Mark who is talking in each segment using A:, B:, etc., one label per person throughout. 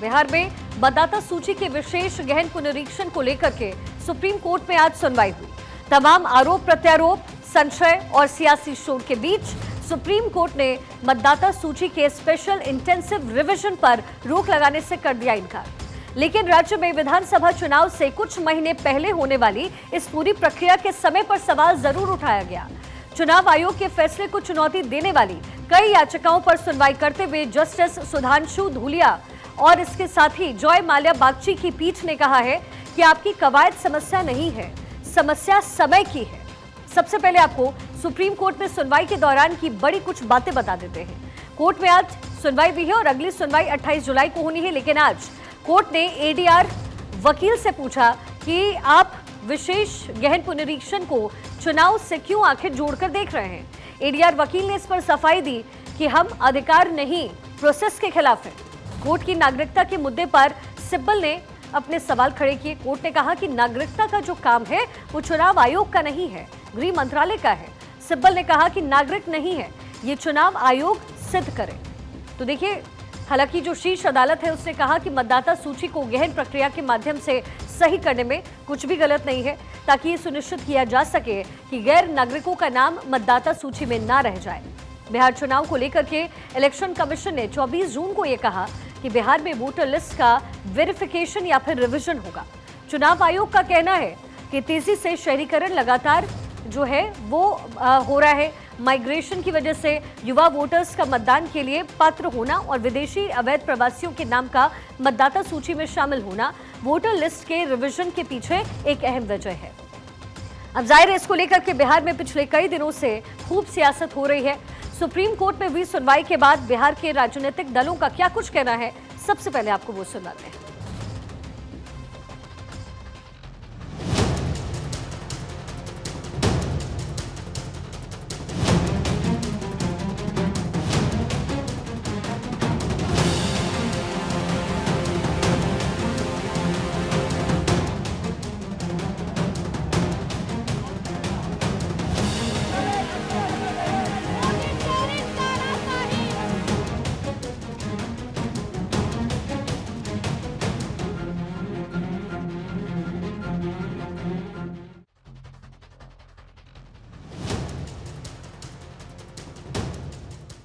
A: बिहार में मतदाता सूची के विशेष गहन पुनरीक्षण को लेकर के सुप्रीम कोर्ट में आज सुनवाई हुई। तमाम आरोप प्रत्यारोप, संशय और सियासी शोर के बीच सुप्रीम कोर्ट ने मतदाता सूची के स्पेशल इंटेंसिव रिवीजन पर रोक लगाने से कर दिया इनकार। लेकिन राज्य में विधानसभा चुनाव से कुछ महीने पहले होने वाली इस पूरी प्रक्रिया के समय पर सवाल जरूर उठाया गया। चुनाव आयोग के फैसले को चुनौती देने वाली कई याचिकाओं पर सुनवाई करते हुए जस्टिस सुधांशु धूलिया और इसके साथ ही जॉय माल्या बागची की पीठ ने कहा है कि आपकी कवायद समस्या नहीं है, समस्या समय की है। सबसे पहले आपको सुप्रीम कोर्ट में सुनवाई के दौरान की बड़ी कुछ बातें बता देते हैं। कोर्ट में आज सुनवाई हुई है और अगली सुनवाई 28 जुलाई को होनी है। लेकिन आज कोर्ट ने एडीआर वकील से पूछा कि आप विशेष गहन पुनरीक्षण को चुनाव से क्यों आखिर जोड़कर देख रहे हैं। एडीआर वकील ने इस पर सफाई दी कि हम अधिकार नहीं, प्रोसेस के खिलाफ हैं। कोर्ट की नागरिकता के मुद्दे पर सिब्बल ने अपने सवाल खड़े किए। कोर्ट ने कहा कि नागरिकता का जो काम है वो चुनाव आयोग का नहीं है, गृह मंत्रालय का है। सिब्बल ने कहा कि नागरिक नहीं है, ये चुनाव आयोग सिद्ध करे। तो देखिए, हालांकि जो शीर्ष अदालत है उसने कहा कि मतदाता सूची को गहन प्रक्रिया के माध्यम से सही करने में कुछ भी गलत नहीं है, ताकि ये सुनिश्चित किया जा सके कि गैर नागरिकों का नाम मतदाता सूची में ना रह जाए। बिहार चुनाव को लेकर के इलेक्शन कमीशन ने 24 जून को यह कहा कि बिहार में वोटर लिस्ट का वेरिफिकेशन या फिर रिवीजन होगा। चुनाव आयोग का कहना है कि तेजी से शहरीकरण लगातार जो है वो हो रहा है। माइग्रेशन की वजह से युवा वोटर्स का मतदान के लिए पात्र होना और विदेशी अवैध प्रवासियों के नाम का मतदाता सूची में शामिल होना वोटर लिस्ट के रिवीजन के पीछे एक अहम वजह है। अब जाहिर है इसको लेकर के बिहार में पिछले कई दिनों से खूब सियासत हो रही है। सुप्रीम कोर्ट में हुई सुनवाई के बाद बिहार के राजनीतिक दलों का क्या कुछ कहना है, सबसे पहले आपको वो सुनाते हैं।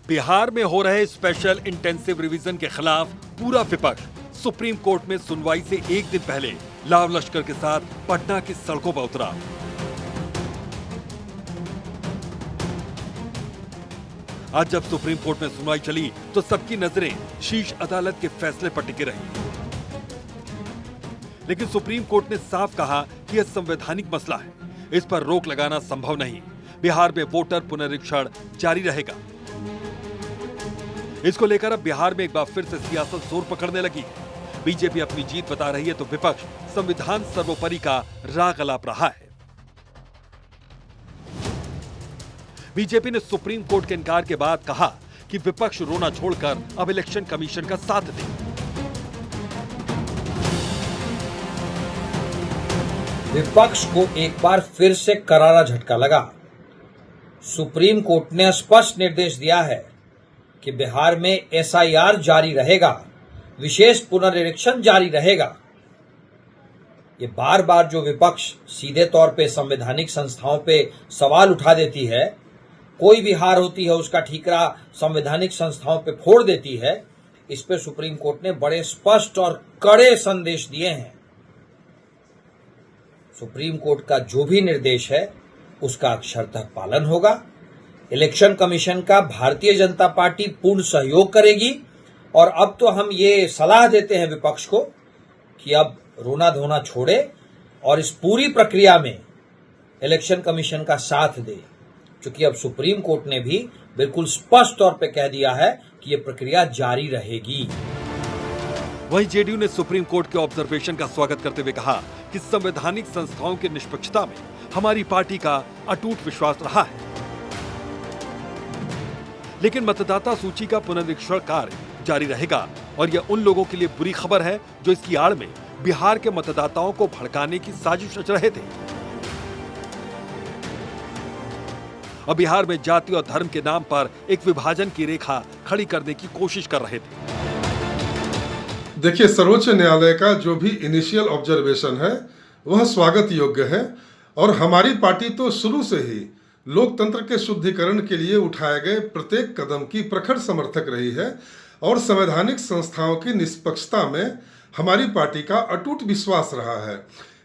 B: बिहार में हो रहे स्पेशल इंटेंसिव रिवीजन के खिलाफ पूरा विपक्ष सुप्रीम कोर्ट में सुनवाई से एक दिन पहले लाव लश्कर के साथ पटना की सड़कों पर उतरा। आज जब सुप्रीम कोर्ट में सुनवाई चली तो सबकी नजरें शीर्ष अदालत के फैसले पर टिकी रही। लेकिन सुप्रीम कोर्ट ने साफ कहा कि यह संवैधानिक मसला है, इस पर रोक लगाना संभव नहीं। बिहार में वोटर पुनरीक्षण जारी रहेगा। इसको लेकर अब बिहार में एक बार फिर से सियासत जोर पकड़ने लगी है। बीजेपी अपनी जीत बता रही है तो विपक्ष संविधान सर्वोपरि का राग अलाप रहा है। बीजेपी ने सुप्रीम कोर्ट के इनकार के बाद कहा कि विपक्ष रोना छोड़कर अब इलेक्शन कमीशन का साथ दे।
C: विपक्ष को एक बार फिर से करारा झटका लगा। सुप्रीम कोर्ट ने स्पष्ट निर्देश दिया है कि बिहार में एसआईआर जारी रहेगा, विशेष पुनरीक्षण जारी रहेगा। ये बार बार जो विपक्ष सीधे तौर पे संवैधानिक संस्थाओं पे सवाल उठा देती है, कोई भी हार होती है उसका ठीकरा संवैधानिक संस्थाओं पे फोड़ देती है, इस पे सुप्रीम कोर्ट ने बड़े स्पष्ट और कड़े संदेश दिए हैं। सुप्रीम कोर्ट का जो भी निर्देश है उसका अक्षरतः पालन होगा। इलेक्शन कमीशन का भारतीय जनता पार्टी पूर्ण सहयोग करेगी और अब तो हम ये सलाह देते हैं विपक्ष को कि अब रोना धोना छोड़े और इस पूरी प्रक्रिया में इलेक्शन कमीशन का साथ दे, क्योंकि अब सुप्रीम कोर्ट ने भी बिल्कुल स्पष्ट तौर पे कह दिया है कि ये प्रक्रिया जारी रहेगी।
B: वहीं जेडीयू ने सुप्रीम कोर्ट के ऑब्जर्वेशन का स्वागत करते हुए कहा कि संवैधानिक संस्थाओं की निष्पक्षता में हमारी पार्टी का अटूट विश्वास रहा है। लेकिन मतदाता सूची का पुनरीक्षण कार्य जारी रहेगा और यह उन लोगों के लिए बुरी खबर है जो इसकी आड़ में बिहार के मतदाताओं को भड़काने की साजिश रच रहे थे। अब बिहार में जाति और धर्म के नाम पर एक विभाजन की रेखा खड़ी करने की कोशिश कर रहे थे।
D: देखिए, सर्वोच्च न्यायालय का जो भी इनिशियल ऑब्जर्वेशन है वह स्वागत योग्य है और हमारी पार्टी तो शुरू से ही लोकतंत्र के शुद्धिकरण के लिए उठाए गए प्रत्येक कदम की प्रखर समर्थक रही है और संवैधानिक संस्थाओं की निष्पक्षता में हमारी पार्टी का अटूट विश्वास रहा है।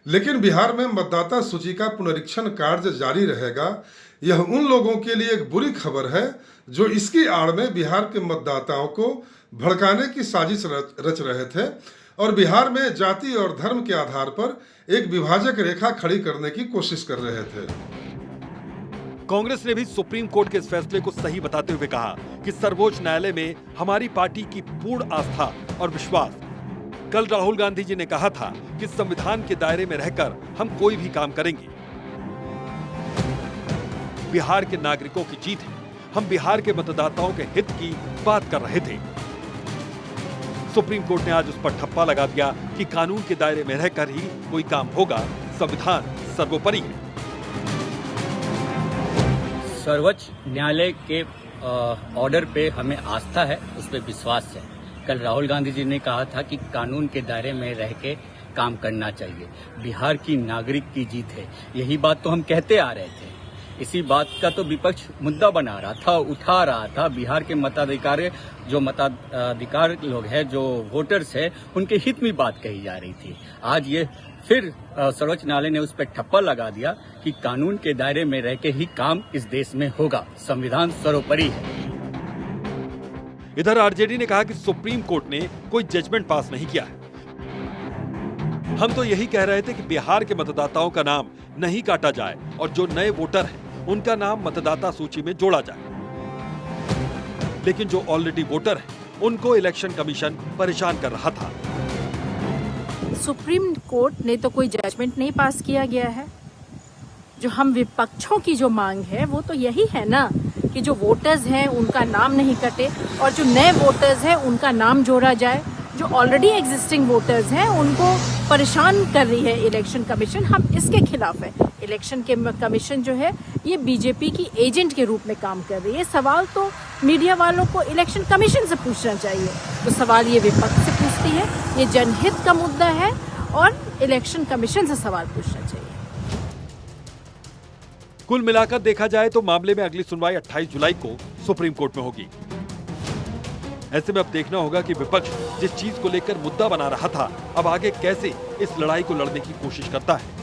D: लेकिन बिहार में मतदाता सूची का पुनरीक्षण कार्य जारी रहेगा, यह उन लोगों के लिए एक बुरी खबर है जो इसकी आड़ में बिहार के मतदाताओं को भड़काने की साजिश रच रहे थे और बिहार में जाति और धर्म के आधार पर एक विभाजक रेखा खड़ी करने की कोशिश कर रहे थे।
B: कांग्रेस ने भी सुप्रीम कोर्ट के इस फैसले को सही बताते हुए कहा कि सर्वोच्च न्यायालय में हमारी पार्टी की पूर्ण आस्था और विश्वास। कल राहुल गांधी जी ने कहा था कि संविधान के दायरे में रहकर हम कोई भी काम करेंगे। बिहार के नागरिकों की जीत है, हम बिहार के मतदाताओं के हित की बात कर रहे थे। सुप्रीम कोर्ट ने आज उस पर ठप्पा लगा दिया कि कानून के दायरे में रहकर ही कोई काम होगा, संविधान सर्वोपरि है।
E: सर्वोच्च न्यायालय के ऑर्डर पे हमें आस्था है, उस पर विश्वास है। कल राहुल गांधी जी ने कहा था कि कानून के दायरे में रह के काम करना चाहिए, बिहार की नागरिक की जीत है। यही बात तो हम कहते आ रहे थे। इसी बात का तो विपक्ष मुद्दा बना रहा था, उठा रहा था। बिहार के मताधिकार लोग हैं, जो वोटर्स हैं, उनके हित में बात कही जा रही थी। आज ये फिर सर्वोच्च न्यायालय ने उस पर ठप्पा लगा दिया कि कानून के दायरे में रह के ही काम इस देश में होगा, संविधान सर्वोपरि है।
B: इधर आरजेडी ने कहा कि सुप्रीम कोर्ट ने कोई जजमेंट पास नहीं किया है। हम तो यही कह रहे थे कि बिहार के मतदाताओं का नाम नहीं काटा जाए और जो नए वोटर हैं उनका नाम मतदाता सूची में जोड़ा जाए। लेकिन जो ऑलरेडी वोटर हैं उनको इलेक्शन कमीशन परेशान कर रहा था।
F: सुप्रीम कोर्ट ने तो कोई जजमेंट नहीं पास किया गया है। जो हम विपक्षों की जो मांग है वो तो यही है ना कि जो वोटर्स हैं उनका नाम नहीं कटे और जो नए वोटर्स हैं उनका नाम जोड़ा जाए। जो ऑलरेडी एग्जिस्टिंग वोटर्स हैं उनको परेशान कर रही है इलेक्शन कमीशन, हम इसके खिलाफ है। इलेक्शन के कमीशन जो है ये बीजेपी की एजेंट के रूप में काम कर रही है। सवाल तो मीडिया वालों को इलेक्शन कमीशन से पूछना चाहिए, तो सवाल ये विपक्ष से पूछती है। ये जनहित का मुद्दा है और इलेक्शन कमीशन से सवाल पूछना चाहिए।
B: कुल मिलाकर देखा जाए तो मामले में अगली सुनवाई 28 जुलाई को सुप्रीम कोर्ट में होगी। ऐसे में अब देखना होगा कि विपक्ष जिस चीज को लेकर मुद्दा बना रहा था अब आगे कैसे इस लड़ाई को लड़ने की कोशिश करता है,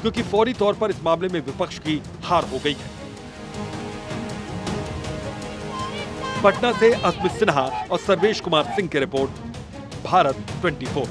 B: क्योंकि फौरी तौर पर इस मामले में विपक्ष की हार हो गई है। पटना से अस्मित सिन्हा और सर्वेश कुमार सिंह की रिपोर्ट, भारत 24।